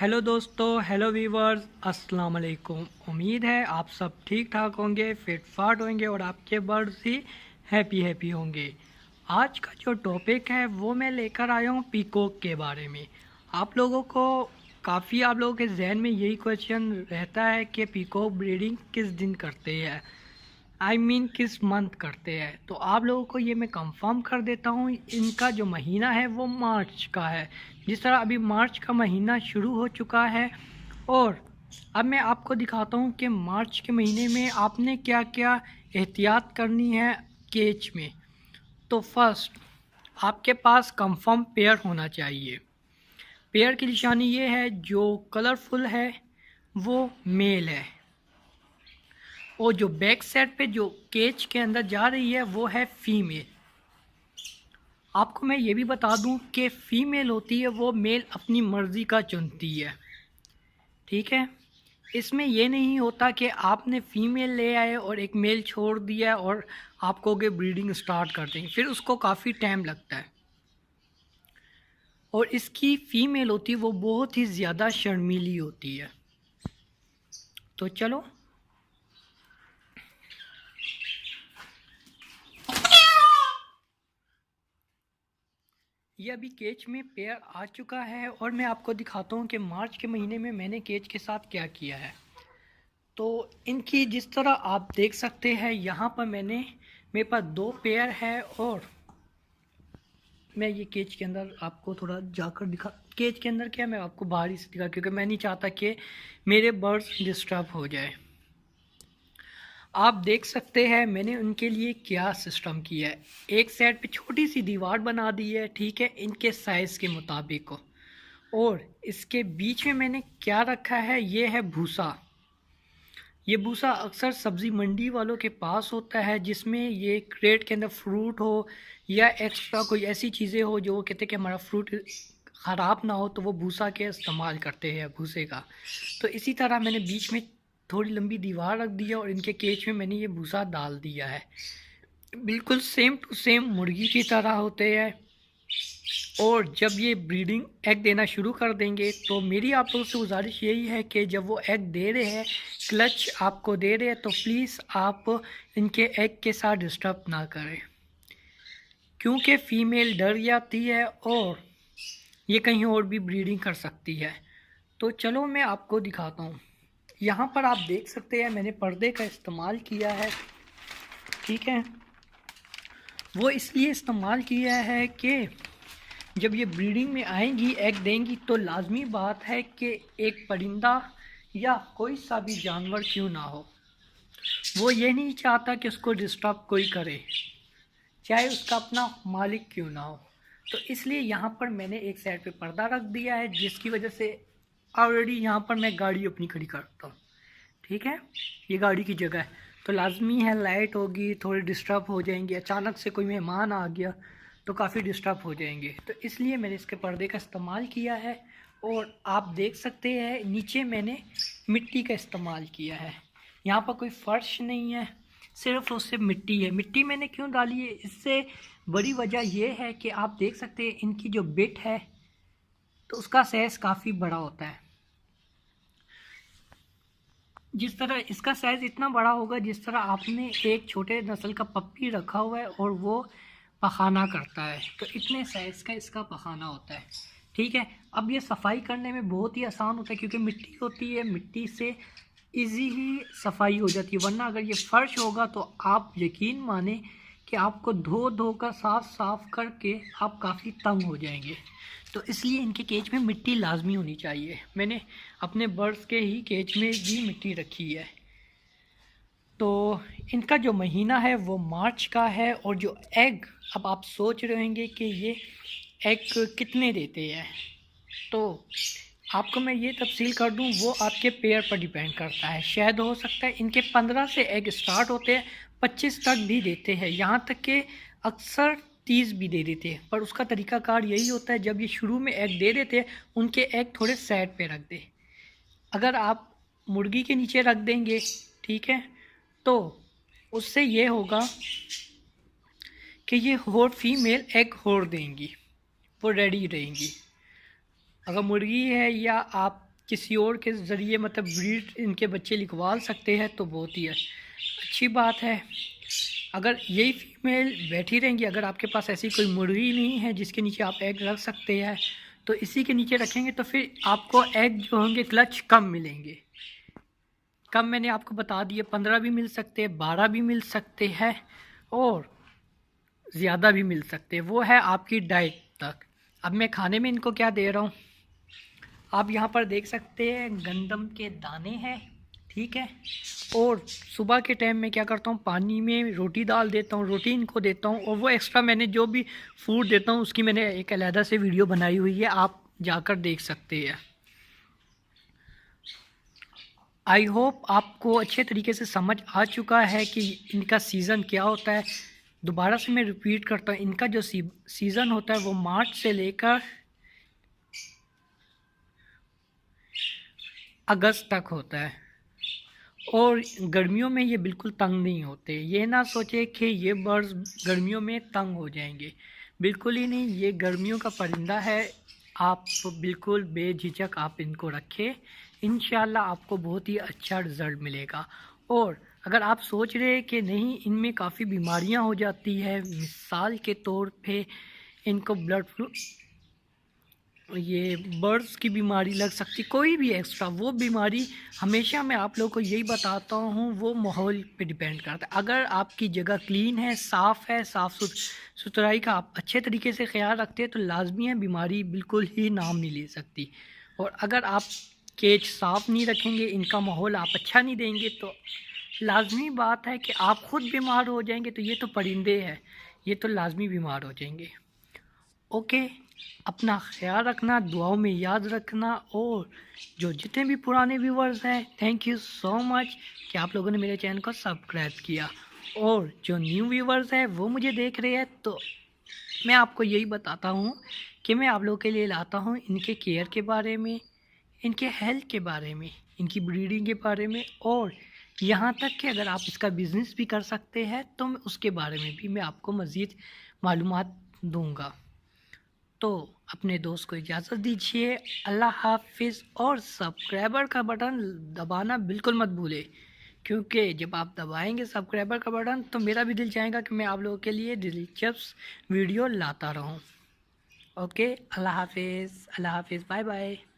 Hello दोस्तों, hello viewers, अस्सलाम वालेकुम। उम्मीद है आप सब ठीक ठाक होंगे, फिट फाट होंगे और आपके बर्ड्स ही हैप्पी होंगे। आज का जो टॉपिक है वो मैं लेकर आया हूँ पीकॉक के बारे में। आप लोगों को आप लोगों के जहन में यही क्वेश्चन रहता है कि पीकॉक ब्रीडिंग किस दिन करते हैं, किस मंथ करते हैं। तो आप लोगों को ये मैं कंफर्म कर देता हूँ, इनका जो महीना है वो मार्च का है। जिस तरह अभी मार्च का महीना शुरू हो चुका है और अब मैं आपको दिखाता हूँ कि मार्च के महीने में आपने क्या क्या एहतियात करनी है केज में। तो फर्स्ट, आपके पास कंफर्म पेयर होना चाहिए। पेयर की निशानी ये है, जो कलरफुल है वो मेल है और जो बैक साइड पे जो केज के अंदर जा रही है वो है फीमेल। आपको मैं ये भी बता दूं कि फ़ीमेल होती है वो मेल अपनी मर्ज़ी का चुनती है, ठीक है। इसमें ये नहीं होता कि आपने फ़ीमेल ले आए और एक मेल छोड़ दिया और आप कहोगे ब्रीडिंग स्टार्ट कर देंगे, फिर उसको काफ़ी टाइम लगता है। और इसकी फ़ीमेल होती है वो बहुत ही ज़्यादा शर्मीली होती है। तो चलो, ये अभी केज में पेयर आ चुका है और मैं आपको दिखाता हूँ कि मार्च के महीने में मैंने केज के साथ क्या किया है। तो इनकी जिस तरह आप देख सकते हैं, यहाँ पर मेरे पास दो पेयर है और मैं ये केज के अंदर आपको थोड़ा जाकर दिखा। केज के अंदर क्या, मैं आपको बाहर ही से दिखा क्योंकि मैं नहीं चाहता कि मेरे बर्ड्स डिस्टर्ब हो जाए। आप देख सकते हैं मैंने उनके लिए क्या सिस्टम किया है। एक साइड पे छोटी सी दीवार बना दी है, ठीक है, इनके साइज़ के मुताबिक। और इसके बीच में मैंने क्या रखा है, ये है भूसा। ये भूसा अक्सर सब्ज़ी मंडी वालों के पास होता है, जिसमें ये क्रेट के अंदर फ्रूट हो या एक्स्ट्रा कोई ऐसी चीज़ें हो जो वो कहते हैं कि हमारा फ्रूट ख़राब ना हो, तो वो भूसा के इस्तेमाल करते हैं भूसे का। तो इसी तरह मैंने बीच में थोड़ी लंबी दीवार रख दी है और इनके केज में मैंने ये भूसा डाल दिया है। बिल्कुल सेम टू सेम मुर्गी की तरह होते हैं। और जब ये ब्रीडिंग एग देना शुरू कर देंगे तो मेरी आप लोगों से गुजारिश यही है कि जब वो एग दे रहे हैं, क्लच आपको दे रहे हैं, तो प्लीज़ आप इनके एग के साथ डिस्टर्ब ना करें, क्योंकि फ़ीमेल डर जाती है और ये कहीं और भी ब्रीडिंग कर सकती है। तो चलो मैं आपको दिखाता हूँ। यहाँ पर आप देख सकते हैं मैंने पर्दे का इस्तेमाल किया है, ठीक है। वो इसलिए इस्तेमाल किया है कि जब ये ब्रीडिंग में आएंगी, एग देंगी, तो लाजमी बात है कि एक परिंदा या कोई सा भी जानवर क्यों ना हो, वो ये नहीं चाहता कि उसको डिस्टर्ब कोई करे, चाहे उसका अपना मालिक क्यों ना हो। तो इसलिए यहाँ पर मैंने एक साइड पे पर्दा रख दिया है, जिसकी वजह से ऑलरेडी यहाँ पर मैं गाड़ी अपनी खड़ी करता हूँ, ठीक है। ये गाड़ी की जगह है तो लाजमी है लाइट होगी, थोड़ी डिस्टर्ब हो जाएंगी, अचानक से कोई मेहमान आ गया तो काफ़ी डिस्टर्ब हो जाएंगे। तो इसलिए मैंने इसके पर्दे का इस्तेमाल किया है। और आप देख सकते हैं नीचे मैंने मिट्टी का इस्तेमाल किया है। यहाँ पर कोई फ़र्श नहीं है, सिर्फ और सिर्फ मिट्टी है। मिट्टी मैंने क्यों डाली है, इससे बड़ी वजह यह है कि आप देख सकते हैं इनकी जो बिट है तो उसका साइज़ काफ़ी बड़ा होता है। जिस तरह इसका साइज़ इतना बड़ा होगा, जिस तरह आपने एक छोटे नस्ल का पप्पी रखा हुआ है और वो पखाना करता है, तो इतने साइज़ का इसका पखाना होता है, ठीक है। अब ये सफाई करने में बहुत ही आसान होता है क्योंकि मिट्टी होती है, मिट्टी से इजी ही सफाई हो जाती है। वरना अगर ये फ़र्श होगा तो आप यकीन माने कि आपको धो धो कर साफ साफ करके आप काफ़ी तंग हो जाएंगे। तो इसलिए इनके केज में मिट्टी लाजमी होनी चाहिए। मैंने अपने बर्ड्स के ही केज में भी मिट्टी रखी है। तो इनका जो महीना है वो मार्च का है और जो एग, अब आप सोच रहे होंगे कि ये एग कितने देते हैं, तो आपको मैं ये तफसील कर दूं, वो आपके पेयर पर डिपेंड करता है। शायद हो सकता है इनके 15 से एग स्टार्ट होते हैं, 25 तक भी देते हैं, यहाँ तक कि अक्सर 30 भी दे देते हैं। पर उसका तरीक़ाकार यही होता है, जब ये शुरू में एग दे देते हैं उनके एग थोड़े साइड पे रख दे। अगर आप मुर्गी के नीचे रख देंगे, ठीक है, तो उससे ये होगा कि ये और फीमेल एग और देंगी, वो रेडी रहेंगी। अगर मुर्गी है या आप किसी और के ज़रिए मतलब ब्रीड इनके बच्चे लिखवा सकते हैं तो बहुत ही अच्छी बात है। अगर यही फीमेल बैठी रहेंगी, अगर आपके पास ऐसी कोई मुर्गी नहीं है जिसके नीचे आप एग रख सकते हैं, तो इसी के नीचे रखेंगे तो फिर आपको एग जो होंगे क्लच कम मिलेंगे। कम मैंने आपको बता दिए, 15 भी मिल सकते हैं, 12 भी मिल सकते हैं और ज़्यादा भी मिल सकते हैं। वो है आपकी डाइट तक। अब मैं खाने में इनको क्या दे रहा हूँ, आप यहाँ पर देख सकते हैं गंदम के दाने हैं, ठीक है। और सुबह के टाइम में क्या करता हूँ, पानी में रोटी डाल देता हूँ, रोटी इनको देता हूँ। और वो एक्स्ट्रा मैंने जो भी फूड देता हूँ उसकी मैंने एक अलहदा से वीडियो बनाई हुई है, आप जाकर देख सकते हैं। आई होप आपको अच्छे तरीके से समझ आ चुका है कि इनका सीज़न क्या होता है। दोबारा से मैं रिपीट करता हूँ, इनका जो सीज़न होता है वो मार्च से लेकर अगस्त तक होता है। और गर्मियों में ये बिल्कुल तंग नहीं होते। ये ना सोचे कि ये बर्ड्स गर्मियों में तंग हो जाएंगे, बिल्कुल ही नहीं। ये गर्मियों का परिंदा है, आप बिल्कुल बेझिझक आप इनको रखें, इंशाल्लाह आपको बहुत ही अच्छा रिज़ल्ट मिलेगा। और अगर आप सोच रहे हैं कि नहीं इनमें काफ़ी बीमारियां हो जाती है, मिसाल के तौर पे इनको ब्लड फ्लू, ये बर्ड्स की बीमारी लग सकती, कोई भी एक्स्ट्रा वो बीमारी, हमेशा मैं आप लोगों को यही बताता हूँ वो माहौल पे डिपेंड करता है। अगर आपकी जगह क्लीन है, साफ़ है, साफ़ सुथराई का आप अच्छे तरीके से ख्याल रखते हैं तो लाजमी है बीमारी बिल्कुल ही नाम नहीं ले सकती। और अगर आप केज साफ़ नहीं रखेंगे, इनका माहौल आप अच्छा नहीं देंगे तो लाजमी बात है कि आप ख़ुद बीमार हो जाएंगे। तो ये तो परिंदे हैं, ये तो लाजमी बीमार हो जाएंगे। ओके, अपना ख्याल रखना, दुआओं में याद रखना। और जो जितने भी पुराने व्यूवर्स हैं, थैंक यू सो मच कि आप लोगों ने मेरे चैनल को सब्सक्राइब किया। और जो न्यू व्यूवर्स हैं वो मुझे देख रहे हैं, तो मैं आपको यही बताता हूँ कि मैं आप लोगों के लिए लाता हूँ इनके केयर के बारे में, इनके हेल्थ के बारे में, इनकी ब्रीडिंग के बारे में, और यहाँ तक कि अगर आप इसका बिज़नेस भी कर सकते हैं तो मैं उसके बारे में भी मैं आपको मज़ीद मालूमात दूँगा। तो अपने दोस्त को इजाज़त दीजिए, अल्लाह हाफिज़। और सब्सक्राइबर का बटन दबाना बिल्कुल मत भूलें, क्योंकि जब आप दबाएंगे सब्सक्राइबर का बटन तो मेरा भी दिल चाहेगा कि मैं आप लोगों के लिए दिलचस्प वीडियो लाता रहूं। ओके, अल्लाह हाफिज़, बाय बाय।